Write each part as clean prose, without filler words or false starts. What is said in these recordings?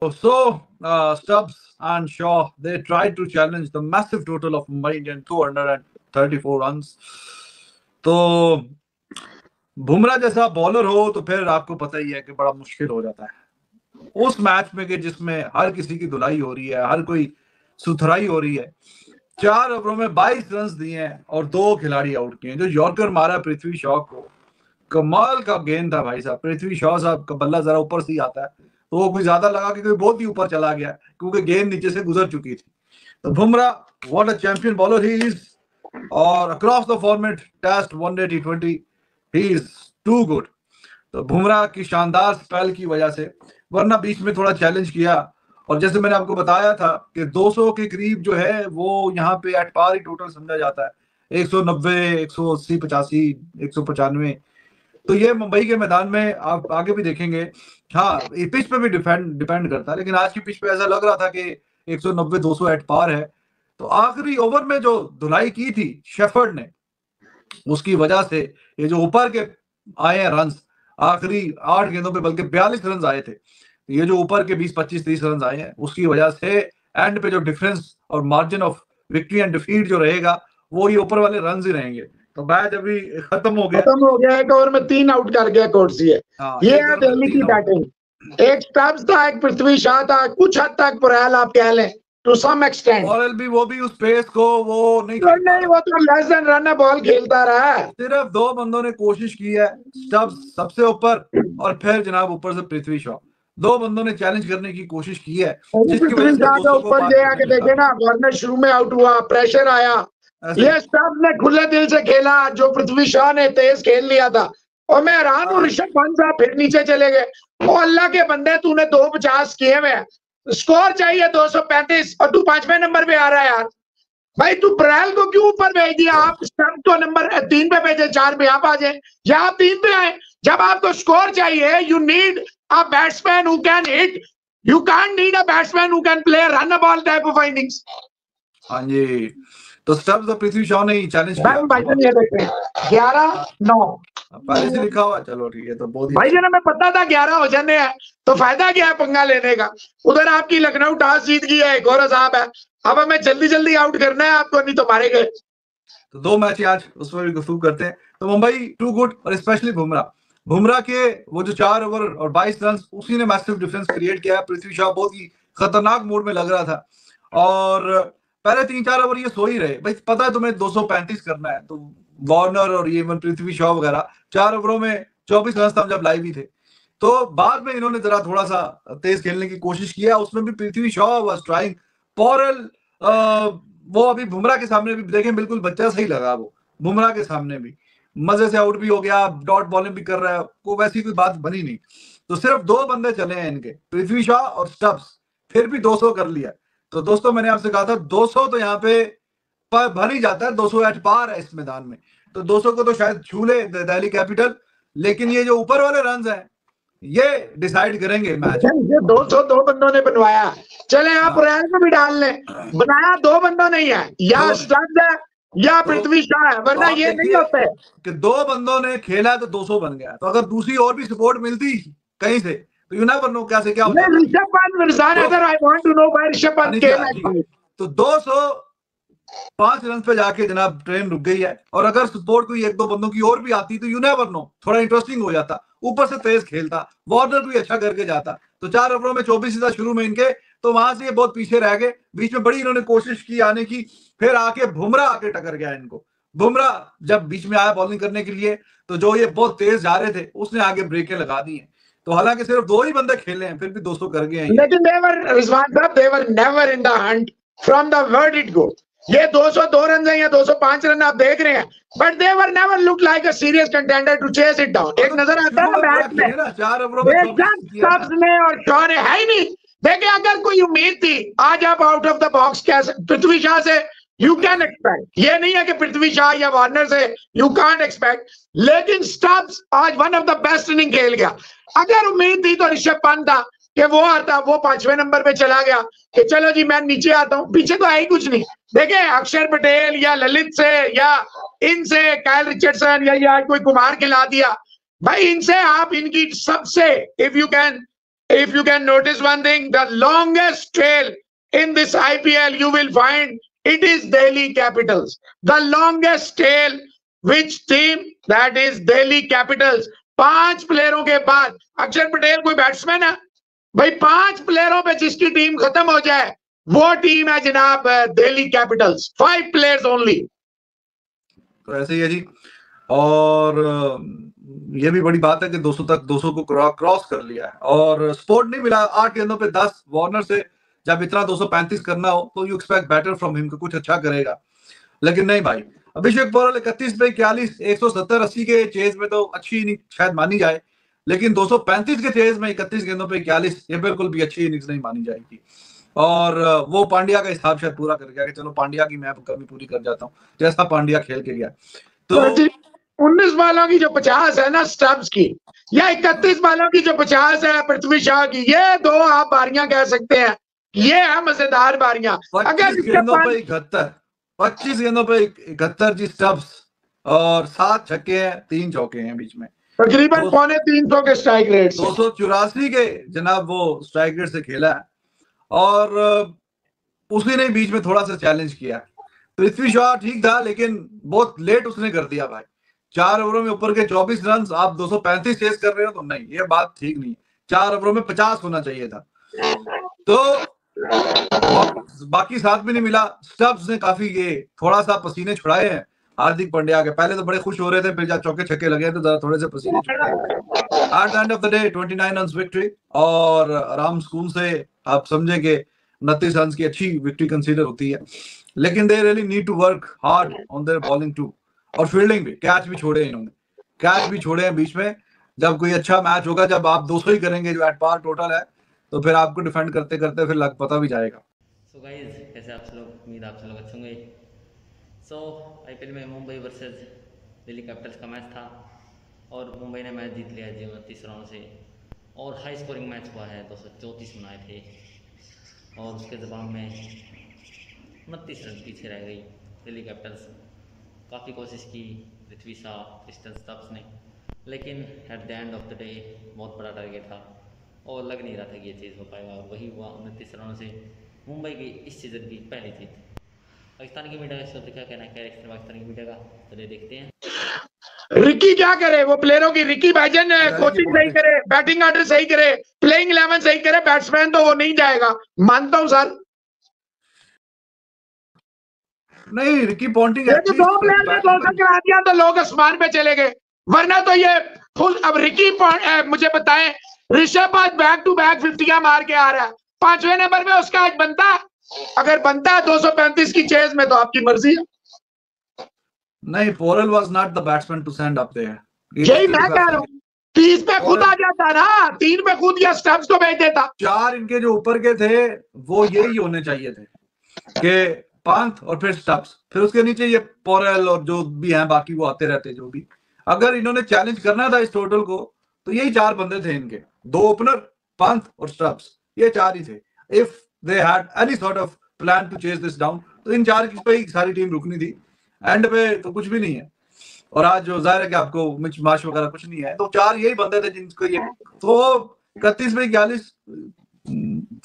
Stubbs and Shaw, they tried to challenge the massive total of Mumbai Indians 234 runs. तो बुमराह जैसा bowler हो तो फिर आपको पता ही है कि बड़ा मुश्किल हो जाता है उस मैच में कि जिसमें हर किसी की धुलाई हो रही है, हर कोई सुथराई हो रही है। 4 ओवरों में 22 रन दिए हैं और 2 खिलाड़ी आउट किए। जो यॉर्कर मारा पृथ्वी शॉ को, कमाल का गेंद था भाई साहब। पृथ्वी शॉ साहब का बल्ला जरा ऊपर से ही आता है तो वो कोई ज्यादा लगा कि कोई बहुत ही ऊपर चला गया क्योंकि गेंद नीचे से गुजर चुकी थी। तो Bumrah what a champion bowler he is, और across the format, test, one day, टी20, ही इज टू गुड। तो बुमराह की शानदार स्पेल की वजह से, वरना बीच में थोड़ा चैलेंज किया और जैसे मैंने आपको बताया था कि 200 के करीब जो है वो यहाँ पे एट पार ही टोटल समझा जाता है। 190, 180, 85, 195। तो ये मुंबई के मैदान में आप आगे भी देखेंगे। हाँ, पिच पे भी डिपेंड करता है, लेकिन आज की पिच पे ऐसा लग रहा था कि 190, 200 एट पार है। तो आखिरी ओवर में जो धुलाई की थी शेफर्ड ने, उसकी वजह से ये जो ऊपर के आए हैं रन, आखिरी 8 गेंदों पे बल्कि 42 रन आए थे। ये जो ऊपर के 20, 25, 30 रन आए हैं, उसकी वजह से एंड पे जो डिफरेंस और margin of victory and defeat जो रहेगा वो ये ऊपर वाले रन ही रहेंगे। तो मैच अभी खत्म हो गया। एक ओवर में 3 आउट कर गया कोर्सी है। ये है दिल्ली की बैटिंग। एक स्टब्स था, एक पृथ्वी शॉ था, कुछ हद तक पुरैल आप कह लें टू सम एक्सटेंट। और भी वो भी उस पेस को वो नहीं वो तो लेस देन रन बॉल खेलता रहा है। सिर्फ 2 बंदों ने कोशिश की है, स्टब्स सबसे ऊपर और फिर जनाब ऊपर से पृथ्वी शॉ। 2 बंदों ने चैलेंज करने की कोशिश की है, जिसकी वजह से ऊपर जे आके देखे ना, वार्नर शुरू में आउट हुआ, प्रेशर आया। ये स्टब्स ने खुले दिल से खेला, जो पृथ्वी शॉ ने तेज खेल लिया था। और मैं हैरान हूँ, ऋषभ पंत साहब फिर नीचे चले गए। ओ अल्लाह के बंदे, तूने 250 किए हुए, स्कोर चाहिए 235 और तू 5वें नंबर पे आ रहा है यार। भाई तू ब्रैल को क्यों ऊपर भेज दिया? आप स्टम्प को नंबर 3 पे भेजे, 4 पे आप आ जाए, या आप 3 पे आए। जब आपको स्कोर चाहिए, you need a batsman who can hit, you can't need a batsman who can play run a ball type of innings. हाँ जी, तो स्टब्स और पृथ्वी शॉ ने ही चैलेंज किया। भाई ये देखते हैं 11-9 पहले से लिखा हुआ। चलो ठीक है, तो बहुत भाई जी ने मैं पता था 11 हो जाने हैं, तो फायदा क्या है पंगा लेने का। उधर आपकी लखनऊ टॉस जीत गई है, एक और साहब है। अब हमें जल्दी जल्दी आउट करना है आपको, नहीं तो मारे गए। तो 2 मैच आज उस पर भी गुफ्तगू करते हैं। तो मुंबई टू गुड, और स्पेशली बुमराह के वो जो 4 ओवर और 22 रन, उसी ने मैसिव डिफरेंस क्रिएट किया। पृथ्वी शॉ बहुत ही खतरनाक मूड में लग रहा था और पहले 3-4 ओवर ये सो ही रहे। भाई पता है तुम्हें 235 करना है, तो वार्नर और ये पृथ्वी शॉ वगैरह 4 ओवरों में 24 रन तक जब लाइव ही थे। तो बाद में इन्होंने जरा थोड़ा सा तेज खेलने की कोशिश किया, उसमें भी पृथ्वी शॉ वाज ट्राइंग। पॉरेल वो अभी बुमराह के सामने भी देखें बिल्कुल बच्चा सही लगा, वो बुमराह के सामने भी मजे से आउट भी हो गया, डॉट बॉलिंग भी कर रहा है, को वैसी कोई बात बनी नहीं। तो सिर्फ 2 बंदे चले हैं इनके, पृथ्वी शॉ और स्टब्स, फिर भी 200 कर लिया। तो दोस्तों मैंने आपसे कहा था 200 तो यहाँ पे भर ही जाता है, 200 एट पार है इस मैदान में। तो 200 को तो शायद छू ले दिल्ली कैपिटल, लेकिन ये जो ऊपर वाले रन हैं ये डिसाइड करेंगे मैच। 202 बंदों ने बनवाया, चले आप रैल को भी डाल लें, बनाया 2 बंदों नहीं है, या स्टब्स है या पृथ्वी शॉ है, वरना ये नहीं होता है कि 2 बंदों ने खेला तो 200 बन गया। तो अगर दूसरी और भी सपोर्ट मिलती कहीं से तो यू नेवर नो क्या से क्या होता है। ऋषभ पंत मिर्जान अगर I want to know why Rishabh Pant खेला। तो 205 रन पे जाके जनाब ट्रेन रुक गई है, और अगर सपोर्ट कोई 1-2 बंदों की और भी आती तो यू नेवर नो, थोड़ा इंटरेस्टिंग हो जाता। ऊपर से तेज खेलता, वार्नर भी अच्छा करके जाता। तो 4 ओवरों में 24 था शुरू में इनके, तो वहां से ये बहुत पीछे रह गए। बीच में बड़ी इन्होंने कोशिश की आने की, फिर आके बुमराह आके टकर गया इनको। बुमराह जब बीच में आया बॉलिंग करने के लिए, तो जो ये बहुत तेज जा रहे थे उसने आगे ब्रेकें लगा दी हैं। तो हालांकि सिर्फ 2 ही बंदे खेले हैं, फिर भी 200 कर गए हैं। लेकिन they were never in the hunt from the word it go। ये 202 रन है या 205 रन आप देख रहे हैं, but they were never look like a serious contender to chase it down. एक नजर आता है ना मैच में, 4 ओवरों में स्टब्स ने और शॉ ने है ही नहीं। देखिए अगर कोई उम्मीद थी आज आप आउट ऑफ द बॉक्स कैसे पृथ्वी शॉ से यू कैन एक्सपेक्ट, ये नहीं है कि पृथ्वी शॉ या वार्नर से यू कांट एक्सपेक्ट, लेकिन स्टब्स आज one of the best inning खेल गया। अगर उम्मीद थी तो ऋषभ पंत था कि वो आता, वो 5वें नंबर पे चला गया कि चलो जी मैं नीचे आता हूं, पीछे तो है ही कुछ नहीं। देखे अक्षर पटेल या ललित से या इनसे कायल रिचर्डसन या कोई कुमार खिला दिया, भाई इनसे आप इनकी सबसे if you can if you can notice one thing, the longest trail in this IPL you will find it is Delhi Capitals. The longest trail, which team? That is Delhi Capitals. 5 प्लेयरों के बाद अक्षर पटेल कोई batsman है भाई? 5 प्लेयरों पे जिसकी team खत्म हो जाए वो टीम है जनाब दिल्ली कैपिटल्स। 5 players only. तो ऐसे ही है जी। और ये भी बड़ी बात है कि 200 तक 200 को क्रॉस कर लिया है और स्पोर्ट नहीं मिला। 8 गेंदों पे 10 वार्नर से जब इतना 235 करना हो तो you expect better from him, कुछ अच्छा करेगा, लेकिन नहीं भाई। अभिषेक पोरल 31 पे 41, 170-80 के चेज में तो अच्छी इनिंग शायद मानी जाए, लेकिन 235 के चेज में 31 गेंदों पे 41 ये बिल्कुल भी अच्छी इनिंग्स नहीं मानी जाएगी। और वो पांड्या का हिसाब शायद पूरा कर गया कि चलो पांड्या की मैं कमी पूरी कर जाता हूँ, जैसा पांड्या खेल के गया। तो 19 बालों की जो 50 है ना स्टब्स की, या 31 बालों की जो 50 है पृथ्वी शाह की, ये 2 आप बारियां कह सकते हैं, ये है मजेदार बारियां। 25 गेंदों पे 71, 25 गेंदों पे 71 जी स्टब्स और 7 छक्के हैं 3 चौके हैं बीच में, तकरीबन 350 के स्ट्राइक रेट से। 284 के जनाब वो स्ट्राइक रेट से खेला है और उसी ने बीच में थोड़ा सा चैलेंज किया। पृथ्वी शॉ ठीक था लेकिन बहुत लेट उसने कर दिया भाई। 4 ओवरों में ऊपर के 24 रन, आप 235 चेस कर रहे हो तो नहीं, ये बात ठीक नहीं। 4 ओवरों में 50 होना चाहिए था। तो बाकी साथ भी नहीं मिला। स्टब्स ने काफी ये थोड़ा सा पसीने छुड़ाए हैं हार्दिक पांड्या के। पहले तो बड़े खुश हो रहे थे, फिर जब चौके छक्के लगे तो जरा थोड़े से पसीने छुड़ाए। At the end of the day 29 run victory, और आराम सुकून से आप समझे कि 29 रन की अच्छी विक्ट्री कंसीडर होती है, लेकिन they really need to work hard on their bowling too, और फील्डिंग भी। कैच भी छोड़े इन्होंने, कैच भी छोड़े हैं बीच में। जब कोई अच्छा मैच होगा, जब आप 200 ही करेंगे जो एट पार टोटल है, तो फिर आपको डिफेंड करते करते फिर लग पता भी जाएगा। सो गाइस, कैसे आप सब लोग? उम्मीद आप सब लोग अच्छे होंगे। सो आईपीएल में मुंबई वर्सेस दिल्ली कैपिटल्स का मैच था और मुंबई ने मैच जीत लिया 29 रनों से, और हाई स्कोरिंग मैच हुआ है। 234 बनाए थे और उसके जवाब में 29 रन पीछे रह गई दिल्ली कैपिटल्स। काफ़ी कोशिश की पृथ्वी शॉ, क्रिस्टन स्टब्स ने, लेकिन at the end of the day बहुत बड़ा टारगेट था और लग नहीं रहा था कि ये चीज़ हो पाएगा, और वही हुआ। 29 रनों से मुंबई की इस सीजन की पहली जीत। पाकिस्तान की मीडिया का इस पर क्या कहना है, क्या रिएक्शन पाकिस्तान की मीडिया का, चलिए देखते हैं। रिकी क्या करे? वो प्लेयरों की, रिकी भाईजान कोचिंग सही करे, बैटिंग ऑर्डर सही करे, प्लेइंग 11 सही करे, बैट्समैन तो वो नहीं जाएगा, मानता हूं सर। नहीं, रिकी पॉन्टिंग ये तो 2 प्लेयर ने 200 करा दिया तो लोग आसमान पे चले गए, वरना तो ये फुल। अब रिकी मुझे बताएं, ऋषभ आज बैक टू बैक 50 मार के आ रहा है, 5वें नंबर पे उसका आज बनता है। अगर बनता है 235 की चेज में तो आपकी मर्जी है। नहीं, Porel was not the batsman to stand up there. यही मैं कह रहा हूँ, 30 पे खुद आ जाता ना, 3 पे खुद या स्टब्स को भेज देता। 4 इनके जो ऊपर के थे वो यही होने चाहिए थे कि पंत और फिर स्टब्स, फिर उसके नीचे ये पोरल और जो भी हैं बाकी वो आते रहते जो भी। अगर इन्होंने चैलेंज करना था इस टोटल को तो यही 4 बंदे थे इनके, 2 ओपनर, पंत और स्टब्स, ये 4 ही थे। If they had any sort of plan to chase this down तो इन 4 की पे ही सारी टीम रुकनी थी। एंड पे तो कुछ भी नहीं है, और आज जो जाहिर है कि आपको मिच माश वगैरह कुछ नहीं है, तो 4 यही बंदे थे जिनको ये, तो 31 में 41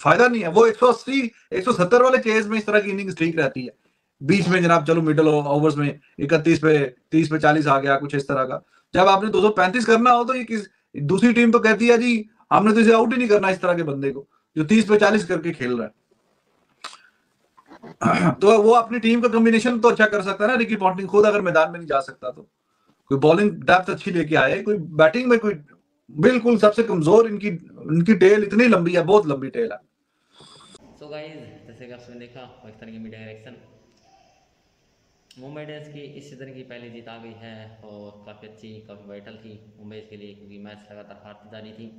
फायदा नहीं है। वो 180 170 वाले चेज में इस तरह की इनिंग्स ठीक रहती है, बीच में जनाब चलो मिडिल ओवर्स में 31 पे 30 पे 40 आ गया कुछ इस तरह का। जब आपने 235 करना हो तो ये किस दूसरी टीम तो कहती है जी हमने तो इसे आउट ही नहीं करना, इस तरह के बंदे को जो 30 पे 40 करके खेल रहा है। तो वो अपनी टीम का कॉम्बिनेशन तो अच्छा कर सकता है ना। रिकी पॉन्टिंग खुद अगर मैदान में नहीं जा सकता तो कोई बॉलिंग डेप्थ अच्छी लेके आए, कोई बैटिंग में कोई बिल्कुल सबसे कमजोर इनकी टेल इतनी लंबी है, बहुत लंबी टेल है। सो गाइस, जैसे कि आपने देखा पाकिस्तान की मीडिया रिएक्शन, मुंबई इंडियंस की इस सीजन की पहली जीत आ गई है और काफ़ी अच्छी, काफ़ी वाइटल थी मुंबई के लिए, क्योंकि मैच लगातार हारती जा रही थी।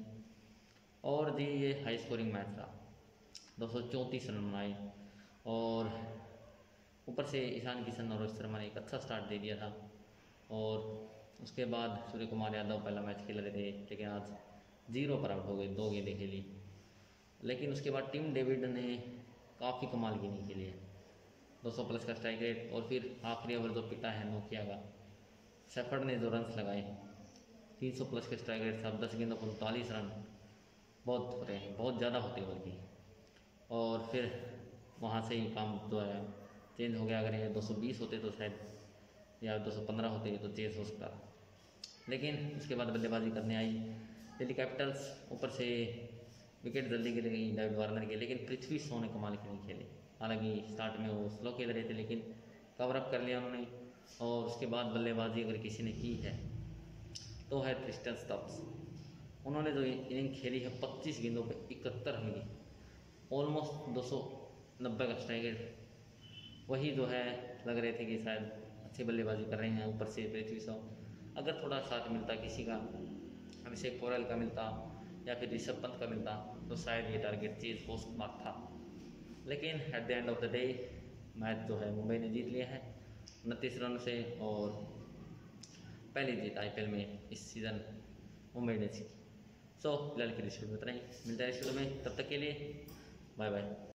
और जी ये हाई स्कोरिंग मैच था, 234 रन बनाए, और ऊपर से ईशान किशन और रोहित शर्मा ने एक अच्छा स्टार्ट दे दिया था। और उसके बाद सूर्य कुमार यादव पहला मैच खेल रहे थे, लेकिन आज 0 पर आउट हो गए, 2 गेंदें खेली। लेकिन उसके बाद टीम डेविड ने काफ़ी कमाल की नहीं खेली है, 200 प्लस का स्ट्राइक रेट, और फिर आखिरी ओवर जो पिटा है नोकिया का, शेफर्ड ने जो रन्स लगाए 300 प्लस के स्ट्राइक रेट था, 10 गेंदों पर 39 रन, बहुत हो रहे हैं, बहुत ज़्यादा होते हैं बल्कि। और फिर वहाँ से ही काम जो है चेंज हो गया। अगर ये 220 होते तो शायद, या 215 होते तो चेंज हो सकता। लेकिन उसके बाद बल्लेबाजी करने आई दिल्ली कैपिटल्स। ऊपर से विकेट जल्दी गिर गई डेविड वार्नर के, लेकिन पृथ्वी शॉ ने कमाल के नहीं खेले। हालांकि स्टार्ट में वो स्लो खेल रहे थे, लेकिन कवर अप कर लिया उन्होंने। और उसके बाद बल्लेबाजी अगर किसी ने की है तो है क्रिस्टन स्टब्स। उन्होंने जो इनिंग खेली है 25 गेंदों पे 71 रन की, ऑलमोस्ट 290 का स्ट्राइक रेट। वही जो है लग रहे थे कि शायद अच्छी बल्लेबाजी कर रहे हैं। ऊपर से पृथ्वी शॉ, अगर थोड़ा साथ मिलता किसी का, अभिषेक पोरेल का मिलता या फिर ऋषभ पंत का मिलता तो शायद ये टारगेट चेज हो सकता था। लेकिन at the end of the day match जो है मुंबई ने जीत लिया है 29 रन से। और पहली जीत आईपीएल में इस सीज़न मुंबई ने जीती। सो फिलहाल के लिए शुरू में इतना ही, मिलता है शुरू में, तब तक के लिए बाय बाय।